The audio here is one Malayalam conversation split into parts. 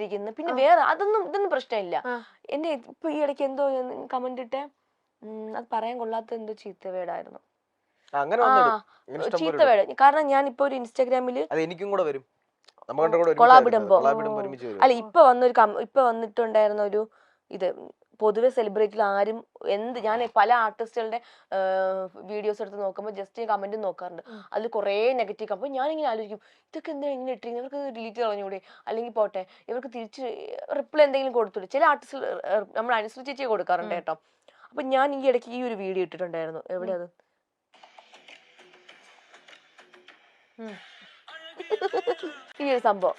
ഇട്ടിരിക്കുന്നത്. പിന്നെ വേറെ ഇതൊന്നും പ്രശ്നമില്ല. എന്നെ ഇപ്പൊ ഈ ഇടയ്ക്ക് എന്തോ കമന്റ് ഇട്ടേ, അത് പറയാൻ കൊള്ളാത്ത എന്തോ ചീത്തവേടായിരുന്നു. ചീത്തവേട്. കാരണം ഞാൻ ഇപ്പൊ ഒരു ഇൻസ്റ്റാഗ്രാമില് എനിക്കും കൂടെ വരും കൊളാബിടുമ്പോ, അല്ല ഇപ്പൊ വന്നിട്ടുണ്ടായിരുന്ന ഒരു ഇത്, പൊതുവെ സെലിബ്രിറ്റിയിൽ ആരും ഞാൻ പല ആർട്ടിസ്റ്റുകളുടെ വീഡിയോസ് എടുത്ത് നോക്കുമ്പോൾ ജസ്റ്റ് കമന്റ് നോക്കാറുണ്ട്. അതിൽ കുറെ നെഗറ്റീവ്. അപ്പൊ ഞാനിങ്ങനെ ആലോചിക്കും, ഇതൊക്കെ എന്താ ഇങ്ങനെ ഇട്ടിരിക്കുന്നത്, ഇവർക്ക് ഡിലീറ്റ് കളഞ്ഞൂടെ, അല്ലെങ്കിൽ പോട്ടെ ഇവർക്ക് തിരിച്ച് റിപ്ലൈ എന്തെങ്കിലും കൊടുത്തൂടെ. ചില ആർട്ടിസ്റ്റ് നമ്മൾ അനുസരിച്ച് കൊടുക്കാറുണ്ട് കേട്ടോ. അപ്പൊ ഞാൻ ഈ ഇടയ്ക്ക് ഈ ഒരു വീഡിയോ ഇട്ടിട്ടുണ്ടായിരുന്നു. എവിടെ അത്, ഈ ഒരു സംഭവം,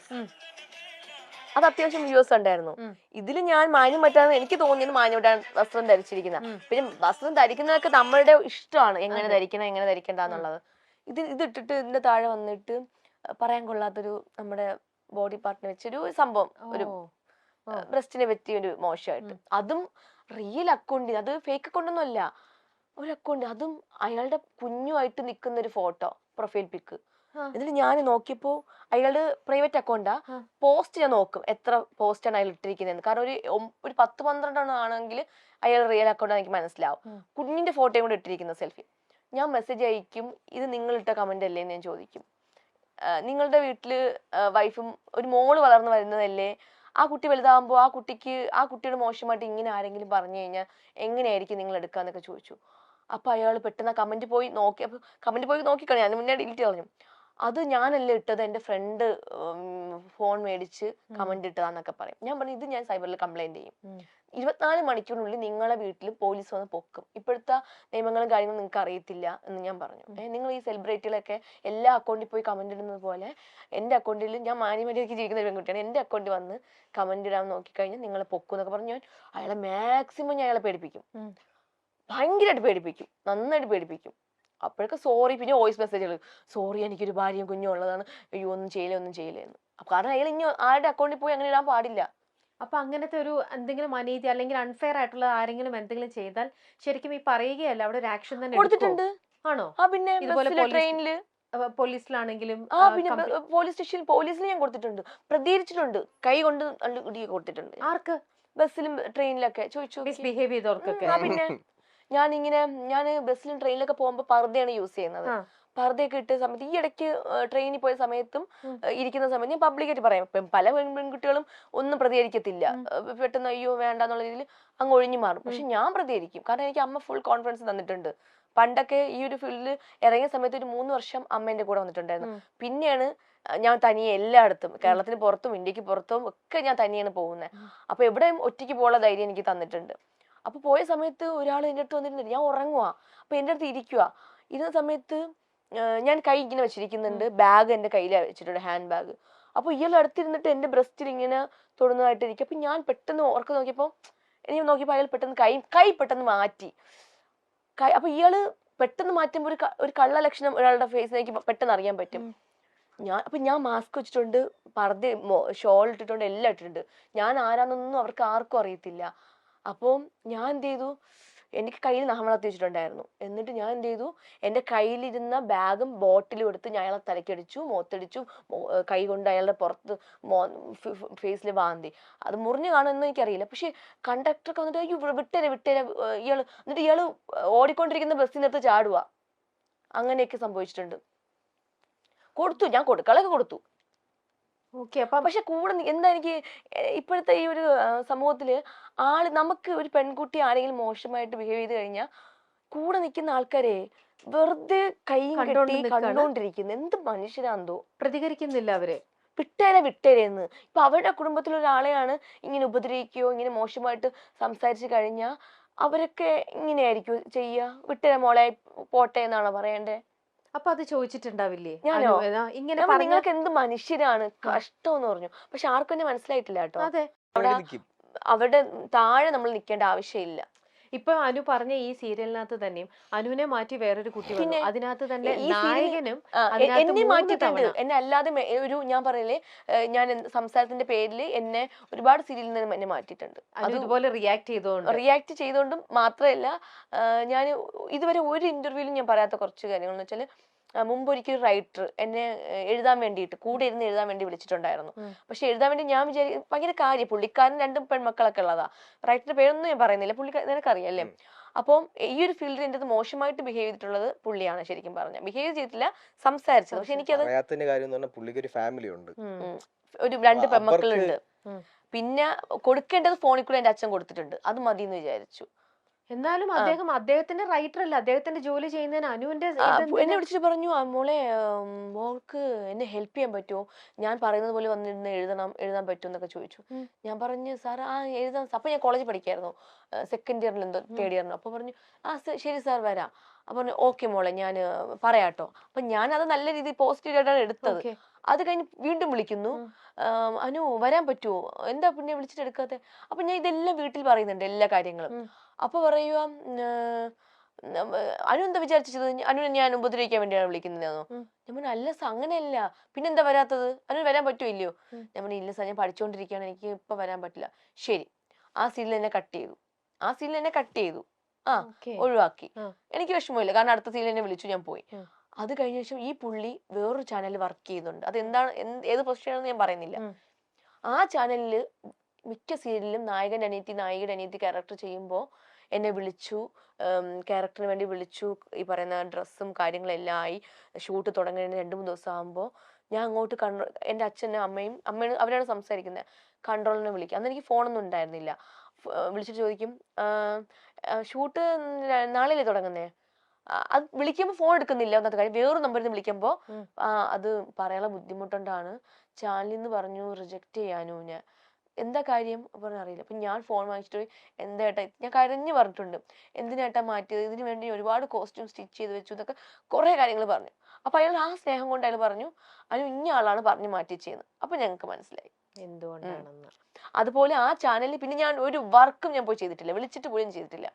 അത് അത്യാവശ്യം വ്യൂസ് ഉണ്ടായിരുന്നു. ഇതിൽ ഞാൻ മാന്യം പറ്റാന്ന് എനിക്ക് തോന്നിയത് മാന്യമായിട്ടാണ് വസ്ത്രം ധരിച്ചിരിക്കുന്ന. പിന്നെ വസ്ത്രം ധരിക്കുന്നതൊക്കെ നമ്മളുടെ ഇഷ്ടമാണ്, എങ്ങനെ ധരിക്കണം എങ്ങനെ ധരിക്കണ്ടെന്നുള്ളത്. ഇതിട്ടിട്ട് ഇതിന്റെ താഴെ വന്നിട്ട് പറയാൻ കൊള്ളാത്തൊരു നമ്മുടെ ബോഡി പാർട്ടിനെ വെച്ചൊരു സംഭവം, ഒരു ബ്രസ്റ്റിനെ പറ്റിയ ഒരു മോശമായിട്ട്. അതും റിയൽ അക്കൗണ്ട്, അത് ഫേക്ക് അക്കൗണ്ടൊന്നും അല്ല, ഒരു അക്കൗണ്ട്. അതും അയാളുടെ കുഞ്ഞുമായിട്ട് നിൽക്കുന്ന ഒരു ഫോട്ടോ, പ്രൊഫൈൽ പിക്ക്. എന്നിട്ട് ഞാൻ നോക്കിയപ്പോ അയാളുടെ പ്രൈവറ്റ് അക്കൗണ്ടാ. പോസ്റ്റ് ഞാൻ നോക്കും എത്ര പോസ്റ്റാണ് അയാൾ ഇട്ടിരിക്കുന്നത്. കാരണം ഒരു 10-12 ആണെങ്കിൽ അയാൾ റിയൽ അക്കൗണ്ട് എനിക്ക് മനസ്സിലാവും. കുഞ്ഞിന്റെ ഫോട്ടോയും കൂടെ ഇട്ടിരിക്കുന്ന സെൽഫി. ഞാൻ മെസ്സേജ് അയക്കും, ഇത് നിങ്ങൾ ഇട്ട കമന്റ് അല്ലേ എന്ന് ഞാൻ ചോദിക്കും. നിങ്ങളുടെ വീട്ടില് വൈഫും ഒരു മോള് വളർന്നു വരുന്നതല്ലേ, ആ കുട്ടി വലുതാകുമ്പോൾ ആ കുട്ടിയുടെ മോശമായിട്ട് ഇങ്ങനെ ആരെങ്കിലും പറഞ്ഞു കഴിഞ്ഞാൽ എങ്ങനെയായിരിക്കും നിങ്ങൾ എടുക്കാന്നൊക്കെ ചോദിച്ചു. അപ്പൊ അയാൾ പെട്ടെന്ന് കമന്റ് പോയി നോക്കിക്കളഞ്ഞു. ഞാൻ മുന്നേ ഡിലീറ്റ് കളഞ്ഞു. അത് ഞാനല്ല ഇട്ടത്, എന്റെ ഫ്രണ്ട് ഫോൺ മേടിച്ച് കമന്റ് ഇട്ടതാന്നൊക്കെ പറയും. ഞാൻ പറഞ്ഞു, ഇത് ഞാൻ സൈബറിൽ കംപ്ലൈന്റ് ചെയ്യും. 24 മണിക്കൂറിനുള്ളിൽ നിങ്ങളെ വീട്ടിൽ പോലീസ് വന്ന് പൊക്കും. ഇപ്പോഴത്തെ നിയമങ്ങളും കാര്യങ്ങളും നിങ്ങൾക്ക് അറിയത്തില്ല എന്ന് ഞാൻ പറഞ്ഞു. നിങ്ങൾ ഈ സെലിബ്രിറ്റികളൊക്കെ എല്ലാ അക്കൗണ്ടിൽ പോയി കമന്റ് ഇടുന്നത് പോലെ എന്റെ അക്കൗണ്ടിൽ, ഞാൻ മാന്യമര്യാദയ്ക്ക് ജീവിക്കുന്ന ഒരു പെൺകുട്ടിയാണ്, എന്റെ അക്കൗണ്ടിൽ വന്ന് കമന്റ് ഇടാൻ നോക്കിക്കഴിഞ്ഞാൽ നിങ്ങളെ പൊക്കും എന്നൊക്കെ പറഞ്ഞു. ഞാൻ അയാളെ മാക്സിമം ഞാൻ അയാളെ പേടിപ്പിക്കും, ഭയങ്കരമായിട്ട് പേടിപ്പിക്കും, നന്നായിട്ട് പേടിപ്പിക്കും. അപ്പോഴൊക്കെ സോറി, പിന്നെ വോയിസ് മെസ്സേജുകൾ, സോറി എനിക്കൊരു ഭാര്യയും കുഞ്ഞും ഉള്ളതാണ്, അയ്യോ ഒന്നും ചെയ്യില്ല എന്ന്. കാരണം അയാൾ ഇനി ആരുടെ അക്കൗണ്ടിൽ പോയി അങ്ങനെ ഇടാൻ പാടില്ല. അപ്പൊ അങ്ങനത്തെ ഒരു എന്തെങ്കിലും അനീതി അല്ലെങ്കിൽ അൺഫെയർ ആയിട്ടുള്ള ആരെങ്കിലും എന്തെങ്കിലും ചെയ്താൽ ശരിക്കും ഈ പറയുകയല്ല, അവിടെ ഒരു ആക്ഷൻ തന്നെ കൊടുത്തിട്ടുണ്ട്. ആണോ? പിന്നെ ട്രെയിനില്, പോലീസിലാണെങ്കിലും, പിന്നെ പോലീസ് സ്റ്റേഷനിൽ പോലീസിൽ ഞാൻ കൊടുത്തിട്ടുണ്ട്, പ്രതികരിച്ചിട്ടുണ്ട്, കൈ കൊണ്ട് കൊടുത്തിട്ടുണ്ട്. ആർക്ക്? ബസ്സിലും ട്രെയിനിലൊക്കെ ചോദിച്ചു മിസ്ബിഹേവ് ചെയ്തവർക്കൊക്കെ. പിന്നെ ഞാൻ ബസ്സിലും ട്രെയിനിലൊക്കെ പോകുമ്പോൾ പർദ്ദയാണ് യൂസ് ചെയ്യുന്നത്. പർദ്ദയൊക്കെ ഇട്ട സമയത്ത്, ഈ ഇടയ്ക്ക് ട്രെയിനിൽ പോയ സമയത്തും ഇരിക്കുന്ന സമയത്ത് ഞാൻ പബ്ലിക്കായിട്ട് പറയാം, ഇപ്പം പല പെൺകുട്ടികളും ഒന്നും പ്രതികരിക്കത്തില്ല, പെട്ടെന്ന് അയ്യോ വേണ്ടെന്നുള്ള രീതിയിൽ അങ്ങ് ഒഴിഞ്ഞു മാറും. പക്ഷെ ഞാൻ പ്രതികരിക്കും, കാരണം എനിക്ക് അമ്മ ഫുൾ കോൺഫിഡൻസ് തന്നിട്ടുണ്ട്. പണ്ടൊക്കെ ഈ ഒരു ഫീൽഡിൽ ഇറങ്ങിയ സമയത്ത് ഒരു 3 വർഷം അമ്മ എന്റെ കൂടെ വന്നിട്ടുണ്ടായിരുന്നു. പിന്നെയാണ് ഞാൻ തനിയെ എല്ലായിടത്തും, കേരളത്തിന് പുറത്തും ഇന്ത്യക്ക് പുറത്തും ഒക്കെ ഞാൻ തനിയാണ് പോകുന്നത്. അപ്പൊ എവിടെയും ഒറ്റയ്ക്ക് പോകാനുള്ള ധൈര്യം എനിക്ക് തന്നിട്ടുണ്ട്. അപ്പൊ പോയ സമയത്ത് ഒരാൾ എൻ്റെ അടുത്ത് വന്നിട്ടുണ്ട്, ഞാൻ ഉറങ്ങുക, അപ്പൊ എൻ്റെ അടുത്ത് ഇരുന്ന സമയത്ത് ഞാൻ കൈ ഇങ്ങനെ വെച്ചിരിക്കുന്നുണ്ട്, ബാഗ് എന്റെ കയ്യിൽ വെച്ചിട്ടുണ്ട്, ഹാൻഡ് ബാഗ്. അപ്പൊ ഇയാൾ അടുത്തിരുന്നിട്ട് എന്റെ ബ്രസ്റ്റിൽ ഇങ്ങനെ തൊടുന്നതായിട്ട് ഇരിക്കും. അപ്പൊ ഞാൻ പെട്ടെന്ന് ഓർക്ക് നോക്കിയപ്പോ അയാൾ പെട്ടെന്ന് കൈ പെട്ടെന്ന് മാറ്റി. അപ്പൊ ഇയാള് പെട്ടെന്ന് മാറ്റുമ്പോൾ ഒരു കള്ള ലക്ഷണം ഒരാളുടെ ഫേസിലേക്ക് പെട്ടെന്ന് അറിയാൻ പറ്റും. ഞാൻ മാസ്ക് വെച്ചിട്ടുണ്ട്, പർദ്ദ ഷോൾ ഇട്ടിട്ടുണ്ട്, എല്ലാം ഇട്ടിട്ടുണ്ട്. ഞാൻ ആരാന്നൊന്നും അവർക്ക് ആർക്കും അറിയത്തില്ല. അപ്പോൾ ഞാൻ എന്ത് ചെയ്തു, എനിക്ക് കയ്യിൽ നഖമളത്തി വെച്ചിട്ടുണ്ടായിരുന്നു. എന്നിട്ട് ഞാൻ എന്ത് ചെയ്തു, എൻ്റെ കയ്യിലിരുന്ന ബാഗും ബോട്ടിലും എടുത്ത് ഞാൻ അയാളെ തലക്കടിച്ചു, മുഖത്തടിച്ചു, കൈ കൊണ്ട് അയാളുടെ പുറത്ത് ഫേസിൽ വാന്തി. അത് മുറിഞ്ഞു കാണുമെന്ന് എനിക്കറിയില്ല. പക്ഷെ കണ്ടക്ടറൊക്കെ വന്നിട്ട് അയ്യോ വിട്ടേരെ ഇയാള് ഓടിക്കൊണ്ടിരിക്കുന്ന ബസ്സിനകത്ത് ചാടുക. അങ്ങനെയൊക്കെ സംഭവിച്ചിട്ടുണ്ട്. ഞാൻ കൊടുക്കളൊക്കെ കൊടുത്തു. പക്ഷെ കൂടെ എന്താ എനിക്ക് ഇപ്പോഴത്തെ ഈ ഒരു സമൂഹത്തില് നമുക്ക് ഒരു പെൺകുട്ടി ആരെങ്കിലും മോശമായിട്ട് ബിഹേവ് ചെയ്ത് കഴിഞ്ഞാൽ കൂടെ നിൽക്കുന്ന ആൾക്കാരെ വെറുതെ കൈയും കെട്ടി കണ്ടോണ്ടിരിക്കുന്നു. എന്ത് മനുഷ്യരാന്തോ, പ്രതികരിക്കുന്നില്ല അവര്. വിട്ടേരെന്ന്. ഇപ്പൊ അവരുടെ കുടുംബത്തിലൊരാളെയാണ് ഇങ്ങനെ ഉപദ്രവിക്കുകയോ ഇങ്ങനെ മോശമായിട്ട് സംസാരിച്ചു കഴിഞ്ഞാൽ അവരൊക്കെ ഇങ്ങനെയായിരിക്കും ചെയ്യുക. വിട്ടേരെ മോളെ പോട്ടെ എന്നാണോ പറയണ്ടേ? അപ്പൊ അത് ചോദിച്ചിട്ടുണ്ടാവില്ലേ? ഞാനോ ഇങ്ങനെ നിങ്ങൾക്ക് എന്ത് മനുഷ്യരാണ്, കഷ്ടം എന്ന് പറഞ്ഞു. പക്ഷെ ആർക്കും എന്നെ മനസ്സിലായിട്ടില്ല കേട്ടോ. അവരുടെ താഴെ നമ്മൾ നിൽക്കേണ്ട ആവശ്യമില്ല. ഇപ്പൊ അനു പറഞ്ഞ ഈ സീരിയലിനകത്ത് തന്നെയും അനുവിനെ മാറ്റി വേറൊരു കുട്ടി വന്നു. അതിനകത്ത് തന്നെ നായകനും എന്നെ മാറ്റിയിട്ടുണ്ട്. എന്നെ അല്ലാതെ ഞാൻ പറയില്ലേ, ഞാൻ സംസാരത്തിന്റെ പേരിൽ എന്നെ ഒരുപാട് സീരിയലിൽ നിന്ന് എന്നെ മാറ്റിയിട്ടുണ്ട്. അതുപോലെ റിയാക്ട് ചെയ്തുകൊണ്ടും മാത്രമല്ല, ഞാൻ ഇതുവരെ ഒരു ഇന്റർവ്യൂവിലും ഞാൻ പറയാത്ത കുറച്ച് കാര്യങ്ങൾ എന്ന് വെച്ചാൽ, മുമ്പ് ഒരിക്കലും റൈറ്റർ എന്നെ എഴുതാൻ വേണ്ടിയിട്ട് കൂടെ ഇരുന്ന് എഴുതാൻ വേണ്ടി വിളിച്ചിട്ടുണ്ടായിരുന്നു. പക്ഷെ എഴുതാൻ വേണ്ടി ഞാൻ ഭയങ്കര കാര്യം, പുള്ളിക്കാരൻ 2 പെൺമക്കളൊക്കെ ഉള്ളതാ. റൈറ്ററിന്റെ പേരൊന്നും ഞാൻ പറയുന്നില്ല, പുള്ളിക്കാരൻ നിനക്കറിയാല്ലേ. അപ്പം ഈ ഒരു ഫീൽഡിൽ എൻ്റെ മോശമായിട്ട് ബിഹേവ് ചെയ്തിട്ടുള്ളത് പുള്ളിയാണ്. ശരിക്കും പറഞ്ഞ ബിഹേവ് ചെയ്തിട്ടില്ല, സംസാരിച്ചത്. പക്ഷെ എനിക്കത് കാര്യം എന്ന് പറഞ്ഞാൽ പുള്ളിക്ക് ഒരു ഫാമിലി ഉണ്ട്, ഒരു 2 പെൺമക്കളുണ്ട്. പിന്നെ കൊടുക്കേണ്ടത് ഫോണിൽ കൂടെ എൻ്റെ അച്ഛൻ കൊടുത്തിട്ടുണ്ട്, അത് മതി എന്ന് വിചാരിച്ചു. എന്നാലും അദ്ദേഹത്തിന്റെ റൈറ്റർ അല്ല, അദ്ദേഹത്തിന്റെ ജോലി ചെയ്യുന്നതിന് അനുവിന്റെ എന്നെ വിളിച്ചിട്ട് പറഞ്ഞു, മോളെ മോൾക്ക് എന്നെ ഹെൽപ്പ് ചെയ്യാൻ പറ്റുമോ, ഞാൻ പറയുന്നത് പോലെ വന്നിരുന്ന് എഴുതാൻ പറ്റുമോ എന്നൊക്കെ ചോദിച്ചു. ഞാൻ പറഞ്ഞു സാർ എഴുതാൻ. അപ്പൊ ഞാൻ കോളേജിൽ പഠിക്കായിരുന്നു, സെക്കൻഡ് ഇയറിൽ എന്തോ തേർഡ് ഇയറിനോ. അപ്പൊ പറഞ്ഞു ശരി സാർ വരാം. അപ്പൊ പറഞ്ഞു ഓക്കെ മോളെ ഞാൻ പറയാട്ടോ. അപ്പൊ ഞാൻ അത് നല്ല രീതിയിൽ പോസിറ്റീവ് ആയിട്ടാണ് എടുത്തത്. അത് കഴിഞ്ഞ് വീണ്ടും വിളിക്കുന്നു, അനു വരാൻ പറ്റുമോ, എന്താ പിന്നെ വിളിച്ചിട്ട് എടുക്കാത്തെ. അപ്പൊ ഞാൻ ഇതെല്ലാം വീട്ടിൽ പറയുന്നുണ്ട്, എല്ലാ കാര്യങ്ങളും. അപ്പൊ പറയുക അനു എന്താ വിചാരിച്ചത്, അനു ഞാൻ ഉപദ്രവിക്കാൻ വേണ്ടിയാണ് വിളിക്കുന്നതെന്നോ. ഞാൻ പറഞ്ഞു അല്ല സാർ അങ്ങനെയല്ല, പിന്നെന്താ വരാത്തത്, അനു വരാൻ പറ്റുമോ ഇല്ലയോ. ഞാൻ പറഞ്ഞു ഇല്ല സാർ ഞാൻ പഠിച്ചുകൊണ്ടിരിക്കുകയാണ്, എനിക്ക് ഇപ്പൊ വരാൻ പറ്റില്ല. ശരി, ആ സീനിൽ എന്നെ കട്ട് ചെയ്തു. ഒഴിവാക്കി. എനിക്ക് വിഷമമില്ല, കാരണം അടുത്ത സീനിൽ എന്നെ വിളിച്ചു, ഞാൻ പോയി. അത് കഴിഞ്ഞ ശേഷം ഈ പുള്ളി വേറൊരു ചാനലിൽ വർക്ക് ചെയ്യുന്നുണ്ട്. അത് എന്താണ് ഏത് പൊസിഷനാണെന്ന് ഞാൻ പറയുന്നില്ല. ആ ചാനലില് മിക്ക സീരിയലിലും നായകന്റെ അനിയത്തി ക്യാരക്ടർ ചെയ്യുമ്പോൾ എന്നെ വിളിച്ചു, ക്യാരക്ടറിന് വേണ്ടി വിളിച്ചു. ഈ പറയുന്ന ഡ്രസ്സും കാര്യങ്ങളെല്ലാം ആയി, ഷൂട്ട് തുടങ്ങുന്നതിന് 2-3 ദിവസം ആകുമ്പോൾ ഞാൻ അങ്ങോട്ട് എൻ്റെ അച്ഛനും അമ്മയും അവരാണ് സംസാരിക്കുന്നത്, കൺട്രോളിനെ വിളിക്കും. അന്ന് എനിക്ക് ഫോണൊന്നും ഉണ്ടായിരുന്നില്ല. വിളിച്ചിട്ട് ചോദിക്കും ഷൂട്ട് നാളെയല്ലേ തുടങ്ങുന്നേ. അത് വിളിക്കുമ്പോൾ ഫോൺ എടുക്കുന്നില്ല, ഒന്നാമത്തെ കാര്യം. വേറൊരു നമ്പറിൽ നിന്ന് വിളിക്കുമ്പോൾ അത് പറയാനുള്ള ബുദ്ധിമുട്ടുണ്ടാണ്, ചാനലിൽ നിന്ന് പറഞ്ഞു റിജക്ട് ചെയ്യാനോ. ഞാൻ എന്താ കാര്യം പറഞ്ഞ അറിയില്ല. അപ്പൊ ഞാൻ ഫോൺ വാങ്ങിച്ചിട്ട് പോയി, എന്താ ഏട്ടാ, ഞാൻ കരഞ്ഞു പറഞ്ഞിട്ടുണ്ട്, എന്തിനായിട്ടാ മാറ്റിയത്, ഇതിനു വേണ്ടി ഒരുപാട് കോസ്റ്റ്യൂം സ്റ്റിച്ച് ചെയ്ത് വെച്ചു എന്നൊക്കെ കുറെ കാര്യങ്ങൾ പറഞ്ഞു. അപ്പൊ അയാൾ ആ സ്നേഹം കൊണ്ട് അയാൾ പറഞ്ഞു അനു ഇന്ന ആളാണ് പറഞ്ഞു മാറ്റി ചെയ്യുന്നത്. അപ്പൊ ഞങ്ങൾക്ക് മനസ്സിലായി എന്തുകൊണ്ടാണെന്ന്. അതുപോലെ ആ ചാനലിൽ പിന്നെ ഞാൻ ഒരു വർക്കും ഞാൻ പോയി ചെയ്തിട്ടില്ല, വിളിച്ചിട്ട് പോലും ചെയ്തിട്ടില്ല.